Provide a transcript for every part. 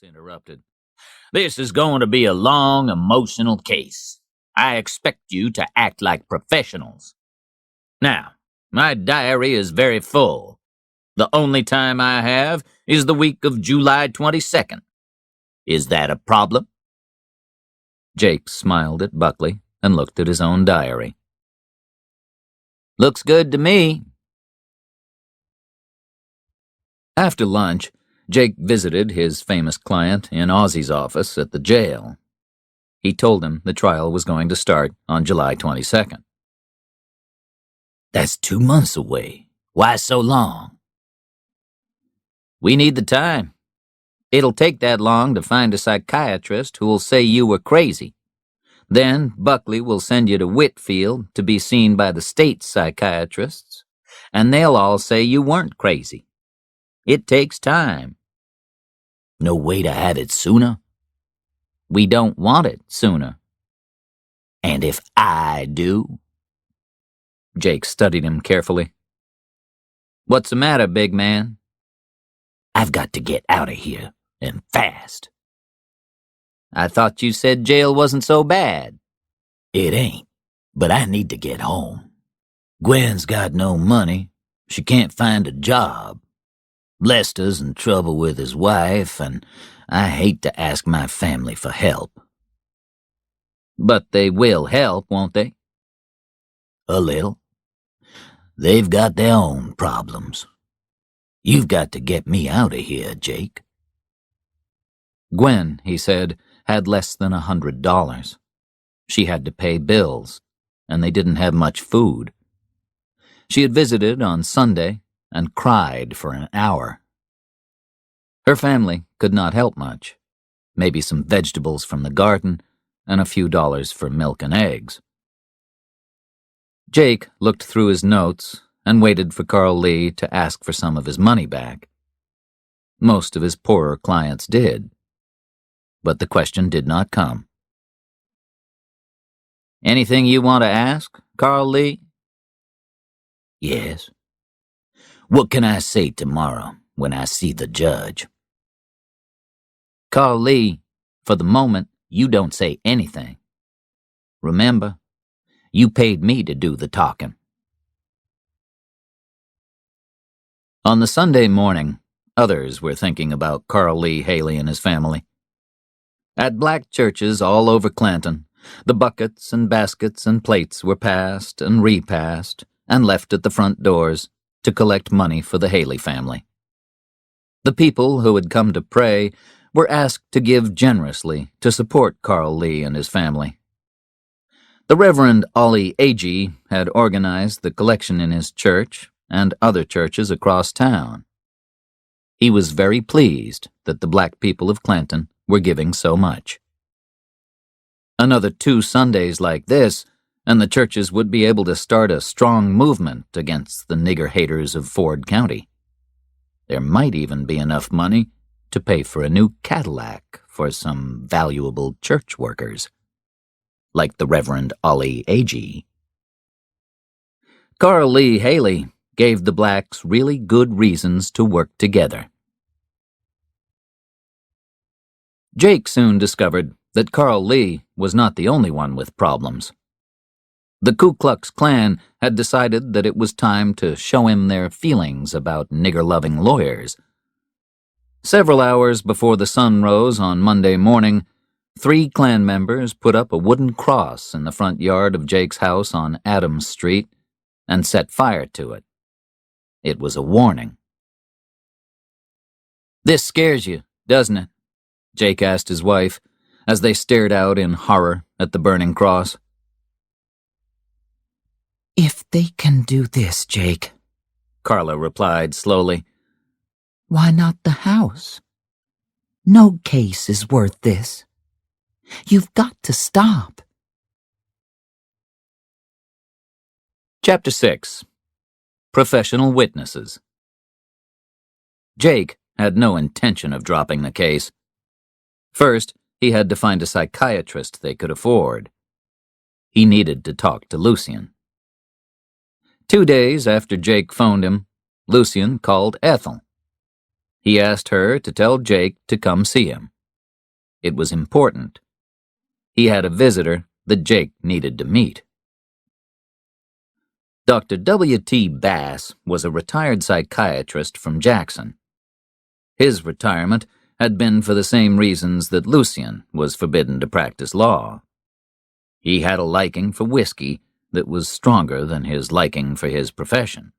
interrupted. "This is going to be a long, emotional case. I expect you to act like professionals. Now, my diary is very full. The only time I have is the week of July 22nd. Is that a problem?" Jake smiled at Buckley and looked at his own diary. "Looks good to me." After lunch, Jake visited his famous client in Ozzy's office at the jail. He told him the trial was going to start on July 22nd. "That's 2 months away. Why so long?" "We need the time. It'll take that long to find a psychiatrist who will say you were crazy. Then Buckley will send you to Whitfield to be seen by the state psychiatrists, and they'll all say you weren't crazy. It takes time." "No way to have it sooner?" "We don't want it sooner." "And if I do?" Jake studied him carefully. "What's the matter, big man?" "I've got to get out of here, and fast." "I thought you said jail wasn't so bad." "It ain't, but I need to get home. Gwen's got no money. She can't find a job. Lester's in trouble with his wife, and I hate to ask my family for help." "But they will help, won't they?" "A little. They've got their own problems. You've got to get me out of here, Jake." Gwen, he said, had less than $100. She had to pay bills, and they didn't have much food. She had visited on Sunday and cried for an hour. Her family could not help much. Maybe some vegetables from the garden and a few dollars for milk and eggs. Jake looked through his notes and waited for Carl Lee to ask for some of his money back. Most of his poorer clients did, but the question did not come. "Anything you want to ask, Carl Lee?" "Yes. What can I say tomorrow when I see the judge?" "Carl Lee, for the moment, you don't say anything. Remember, you paid me to do the talking." On the Sunday morning, others were thinking about Carl Lee Haley and his family. At black churches all over Clanton, the buckets and baskets and plates were passed and repassed and left at the front doors to collect money for the Haley family. The people who had come to pray were asked to give generously to support Carl Lee and his family. The Reverend Ollie Agee had organized the collection in his church and other churches across town. He was very pleased that the black people of Clanton were giving so much. Another 2 Sundays like this, and the churches would be able to start a strong movement against the nigger haters of Ford County. There might even be enough money to pay for a new Cadillac for some valuable church workers, like the Reverend Ollie Agee. Carl Lee Haley gave the blacks really good reasons to work together. Jake soon discovered that Carl Lee was not the only one with problems. The Ku Klux Klan had decided that it was time to show him their feelings about nigger-loving lawyers. Several hours before the sun rose on Monday morning, 3 Klan members put up a wooden cross in the front yard of Jake's house on Adams Street and set fire to it. It was a warning. "This scares you, doesn't it?" Jake asked his wife as they stared out in horror at the burning cross. "If they can do this, Jake," Carla replied slowly, "why not the house? No case is worth this. You've got to stop." Chapter 6. Professional Witnesses. Jake had no intention of dropping the case. First, he had to find a psychiatrist they could afford. He needed to talk to Lucien. 2 days after Jake phoned him, Lucien called Ethel. He asked her to tell Jake to come see him. It was important. He had a visitor that Jake needed to meet. Dr. W.T. Bass was a retired psychiatrist from Jackson. His retirement had been for the same reasons that Lucien was forbidden to practice law. He had a liking for whiskey that was stronger than his liking for his profession.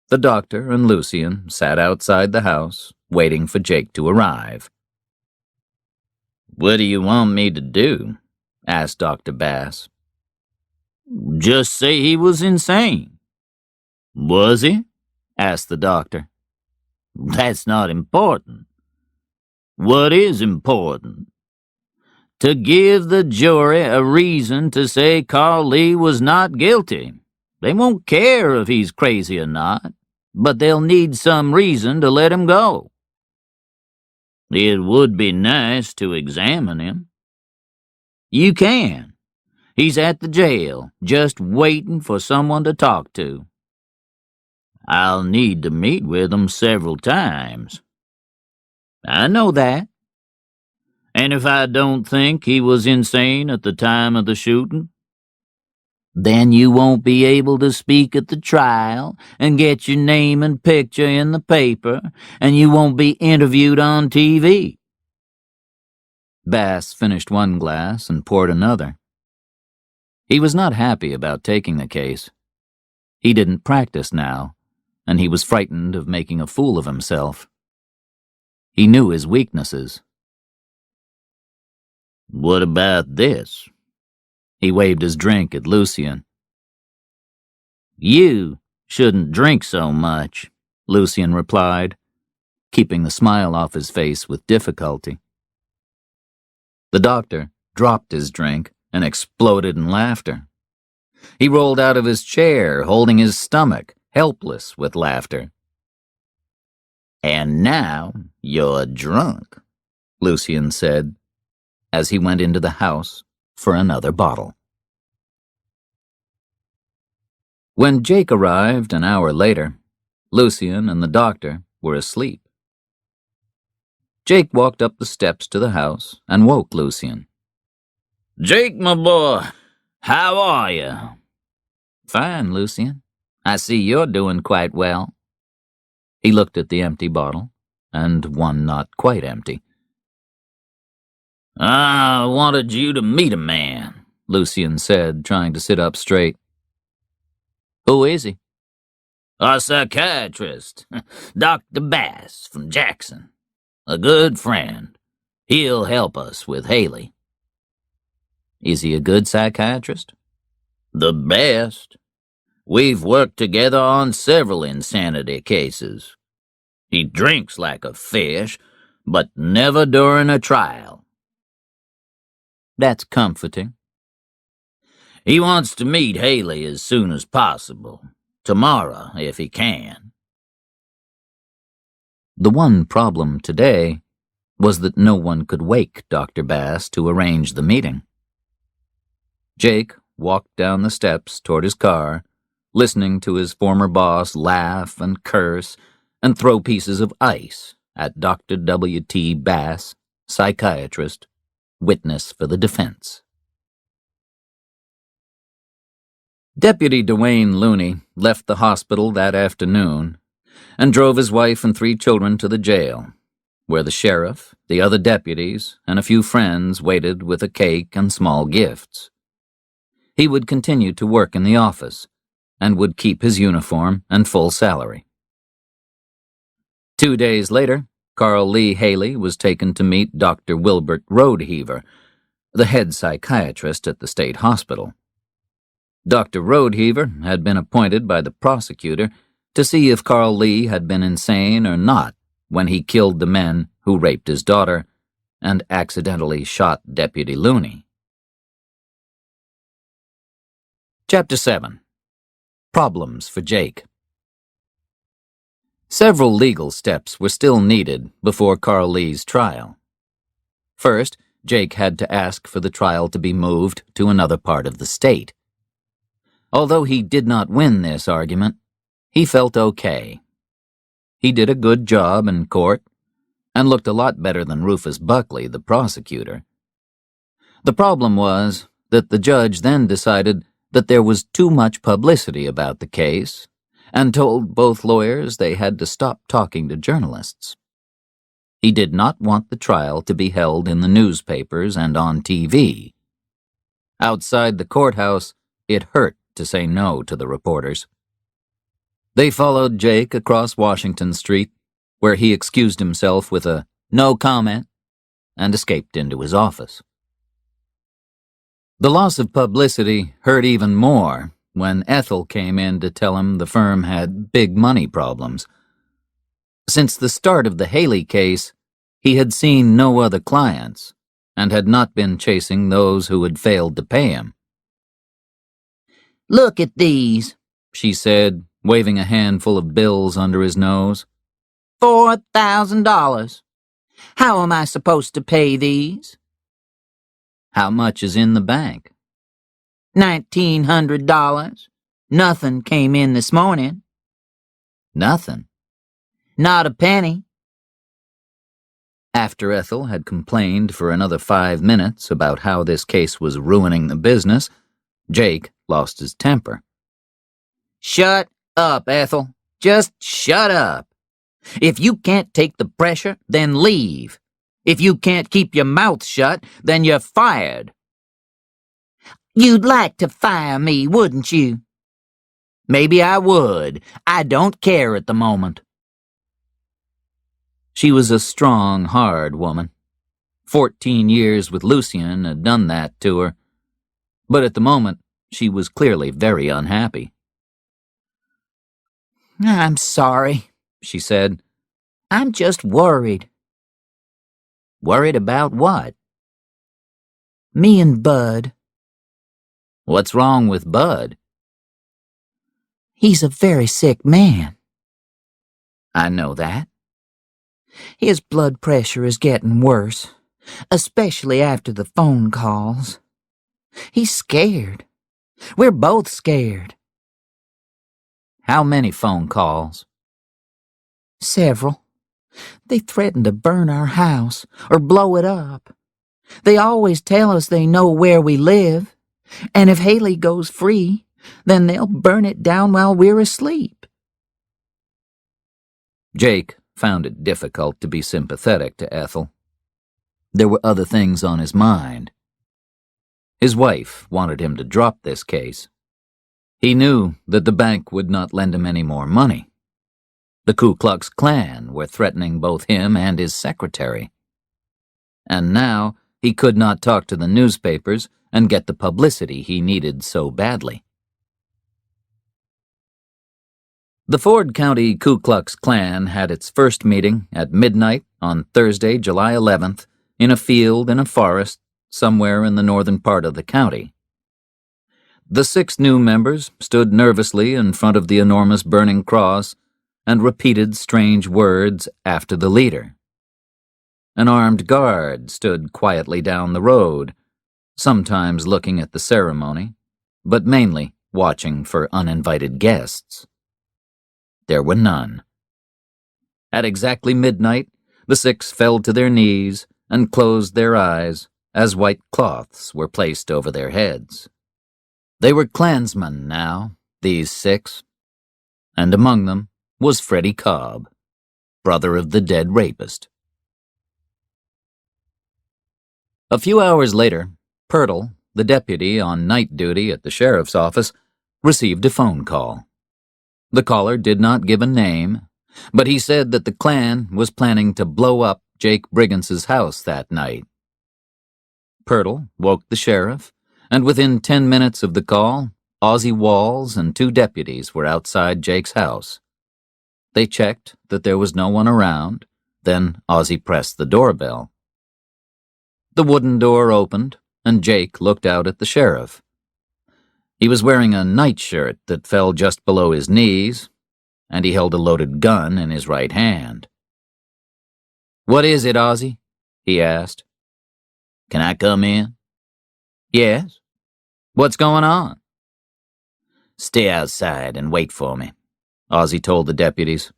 The doctor and Lucien sat outside the house, waiting for Jake to arrive. "What do you want me to do?" asked Dr. Bass. "Just say he was insane." "Was he?" asked the doctor. "That's not important." "What is important?" "To give the jury a reason to say Carl Lee was not guilty. They won't care if he's crazy or not, but they'll need some reason to let him go." "It would be nice to examine him." "You can. He's at the jail, just waiting for someone to talk to." "I'll need to meet with him several times." "I know that." "And if I don't think he was insane at the time of the shooting?" "Then you won't be able to speak at the trial and get your name and picture in the paper, and you won't be interviewed on TV." Bass finished one glass and poured another. He was not happy about taking the case. He didn't practice now, and he was frightened of making a fool of himself. He knew his weaknesses. "What about this?" He waved his drink at Lucien. "You shouldn't drink so much," Lucien replied, keeping the smile off his face with difficulty. The doctor dropped his drink and exploded in laughter. He rolled out of his chair, holding his stomach, helpless with laughter. "And now you're drunk," Lucien said, as he went into the house for another bottle. When Jake arrived an hour later, Lucien and the doctor were asleep. Jake walked up the steps to the house and woke Lucien. "Jake, my boy, how are you?" "Fine, Lucien. I see you're doing quite well." He looked at the empty bottle, and one not quite empty. "I wanted you to meet a man," Lucien said, trying to sit up straight. "Who is he?" "A psychiatrist, Dr. Bass from Jackson. A good friend. He'll help us with Haley." "Is he a good psychiatrist?" "The best. We've worked together on several insanity cases. He drinks like a fish, but never during a trial." "That's comforting." "He wants to meet Haley as soon as possible. Tomorrow, if he can." The one problem today was that no one could wake Dr. Bass to arrange the meeting. Jake walked down the steps toward his car, listening to his former boss laugh and curse and throw pieces of ice at Dr. W.T. Bass, psychiatrist, witness for the defense. Deputy Dwayne Looney left the hospital that afternoon and drove his wife and 3 children to the jail, where the sheriff, the other deputies, and a few friends waited with a cake and small gifts. He would continue to work in the office and would keep his uniform and full salary. 2 days later, Carl Lee Haley was taken to meet Dr. Wilbert Roadheaver, the head psychiatrist at the state hospital. Dr. Roadheaver had been appointed by the prosecutor to see if Carl Lee had been insane or not when he killed the men who raped his daughter and accidentally shot Deputy Looney. Chapter 7. Problems for Jake. Several legal steps were still needed before Carl Lee's trial. First, Jake had to ask for the trial to be moved to another part of the state. Although he did not win this argument, he felt okay. He did a good job in court and looked a lot better than Rufus Buckley, the prosecutor. The problem was that the judge then decided that there was too much publicity about the case and told both lawyers they had to stop talking to journalists. He did not want the trial to be held in the newspapers and on TV. Outside the courthouse, it hurt to say no to the reporters. They followed Jake across Washington Street, where he excused himself with a "no comment" and escaped into his office. The loss of publicity hurt even more when Ethel came in to tell him the firm had big money problems. Since the start of the Haley case, he had seen no other clients and had not been chasing those who had failed to pay him. "Look at these," she said, waving a handful of bills under his nose. $4,000. How am I supposed to pay these? How much is in the bank? $1,900. Nothing came in this morning. Nothing. Not a penny. After Ethel had complained for another 5 minutes about how this case was ruining the business, Jake lost his temper. "Shut up, Ethel. Just shut up. If you can't take the pressure, then leave. If you can't keep your mouth shut, then you're fired." "You'd like to fire me, wouldn't you?" "Maybe I would. I don't care at the moment." She was a strong, hard woman. 14 years with Lucien had done that to her. But at the moment, she was clearly very unhappy. "I'm sorry," she said. "I'm just worried." Worried about what? "Me and Bud. What's wrong with Bud?" He's a very sick man. I know that. His blood pressure is getting worse, especially after the phone calls. He's scared. We're both scared." How many phone calls? "Several. They threaten to burn our house or blow it up. They always tell us they know where we live, and if Haley goes free, then they'll burn it down while we're asleep." Jake found it difficult to be sympathetic to Ethel. There were other things on his mind. His wife wanted him to drop this case. He knew that the bank would not lend him any more money. The Ku Klux Klan were threatening both him and his secretary. And now he could not talk to the newspapers and get the publicity he needed so badly. The Ford County Ku Klux Klan had its first meeting at midnight on Thursday, July 11th, in a field in a forest somewhere in the northern part of the county. The 6 new members stood nervously in front of the enormous burning cross and repeated strange words after the leader. An armed guard stood quietly down the road, sometimes looking at the ceremony, but mainly watching for uninvited guests. There were none. At exactly midnight, the 6 fell to their knees and closed their eyes as white cloths were placed over their heads. They were Klansmen now, these 6, and among them was Freddie Cobb, brother of the dead rapist. A few hours later, Pirtle, the deputy on night duty at the sheriff's office, received a phone call. The caller did not give a name, but he said that the Klan was planning to blow up Jake Briggance's house that night. Pirtle woke the sheriff, and within 10 minutes of the call, Ozzie Walls and 2 deputies were outside Jake's house. They checked that there was no one around, then Ozzie pressed the doorbell. The wooden door opened, and Jake looked out at the sheriff. He was wearing a nightshirt that fell just below his knees, and he held a loaded gun in his right hand. "What is it, Ozzie?" he asked. "Can I come in?" "Yes. What's going on?" "Stay outside and wait for me," Ozzie told the deputies.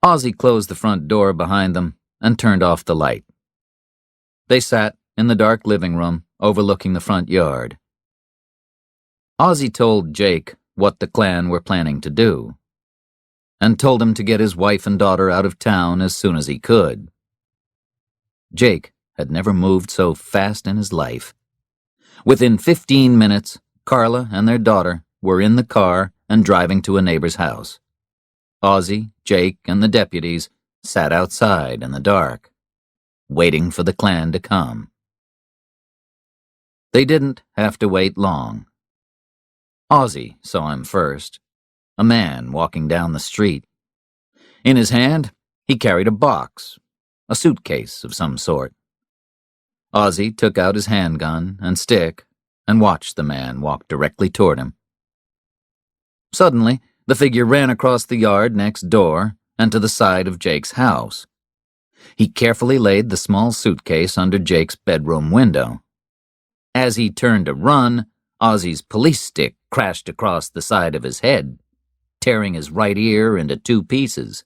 Ozzy closed the front door behind them and turned off the light. They sat in the dark living room overlooking the front yard. Ozzy told Jake what the Klan were planning to do, and told him to get his wife and daughter out of town as soon as he could. Jake had never moved so fast in his life. Within 15 minutes, Carla and their daughter were in the car and driving to a neighbor's house. Ozzy, Jake, and the deputies sat outside in the dark, waiting for the Klan to come. They didn't have to wait long. Ozzy saw him first, a man walking down the street. In his hand, he carried a box, a suitcase of some sort. Ozzy took out his handgun and stick and watched the man walk directly toward him. Suddenly, the figure ran across the yard next door and to the side of Jake's house. He carefully laid the small suitcase under Jake's bedroom window. As he turned to run, Ozzy's police stick crashed across the side of his head, tearing his right ear into 2 pieces.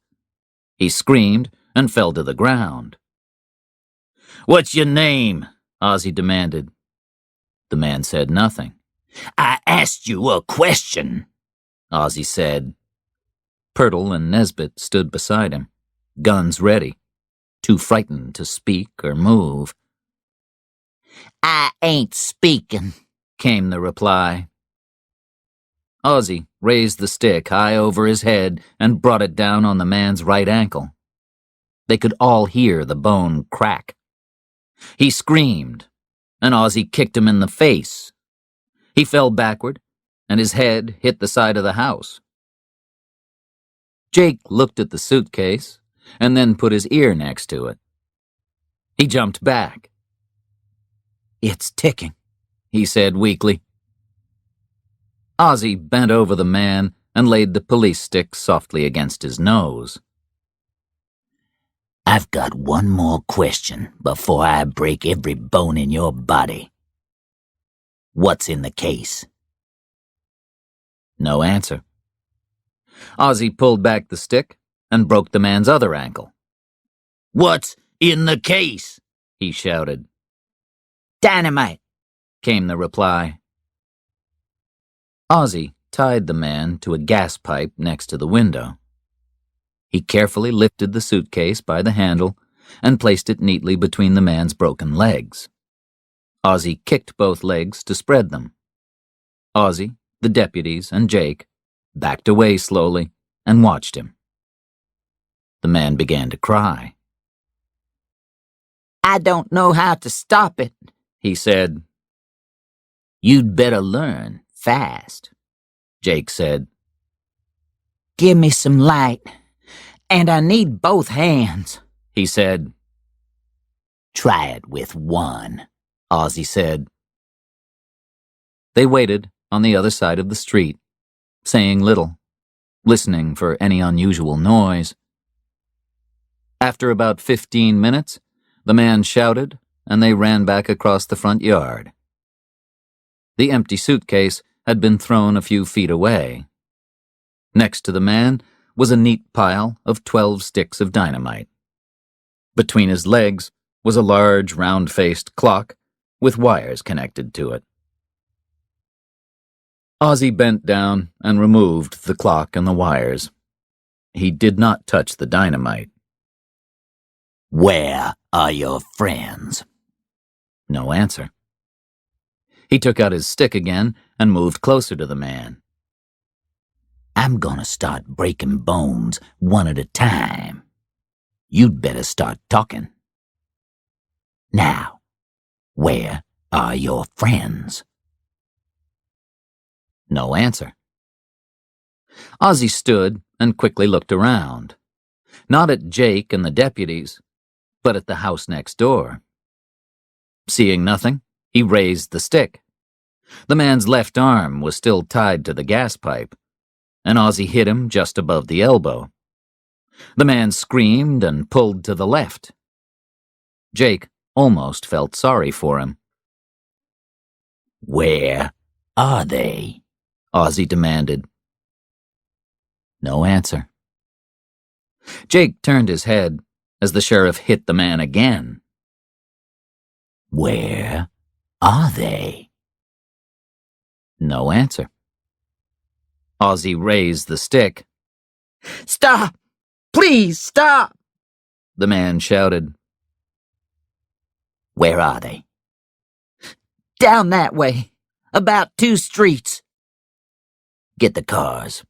He screamed and fell to the ground. "What's your name?" Ozzy demanded. The man said nothing. I asked you a question, Ozzy said. Pirtle and Nesbit stood beside him, guns ready, too frightened to speak or move. I ain't speaking, came the reply. Ozzy raised the stick high over his head and brought it down on the man's right ankle. They could all hear the bone crack. He screamed, and Ozzy kicked him in the face. He fell backward, and his head hit the side of the house. Jake looked at the suitcase and then put his ear next to it. He jumped back. "It's ticking," he said weakly. Ozzy bent over the man and laid the police stick softly against his nose. I've got one more question before I break every bone in your body. What's in the case? No answer. Ozzy pulled back the stick and broke the man's other ankle. What's in the case? He shouted. Dynamite, came the reply. Ozzy tied the man to a gas pipe next to the window. He carefully lifted the suitcase by the handle and placed it neatly between the man's broken legs. Ozzy kicked both legs to spread them. Ozzy, the deputies, and Jake backed away slowly and watched him. The man began to cry. I don't know how to stop it, he said. You'd better learn fast, Jake said. Give me some light, and I need both hands, he said. Try it with one, Ozzy said. They waited on the other side of the street, saying little, listening for any unusual noise. After about 15 minutes, the man shouted, and they ran back across the front yard. The empty suitcase had been thrown a few feet away. Next to the man was a neat pile of 12 sticks of dynamite. Between his legs was a large, round-faced clock with wires connected to it. Ozzy bent down and removed the clock and the wires. He did not touch the dynamite. Where are your friends? No answer. He took out his stick again and moved closer to the man. I'm gonna start breaking bones one at a time. You'd better start talking. Now, where are your friends? No answer. Ozzy stood and quickly looked around, not at Jake and the deputies, but at the house next door. Seeing nothing, he raised the stick. The man's left arm was still tied to the gas pipe, and Ozzy hit him just above the elbow. The man screamed and pulled to the left. Jake almost felt sorry for him. Where are they? Ozzy demanded. No answer. Jake turned his head as the sheriff hit the man again. Where are they? No answer. Ozzie raised the stick. Stop! Please stop! The man shouted. Where are they? Down that way. About 2 streets. Get the cars.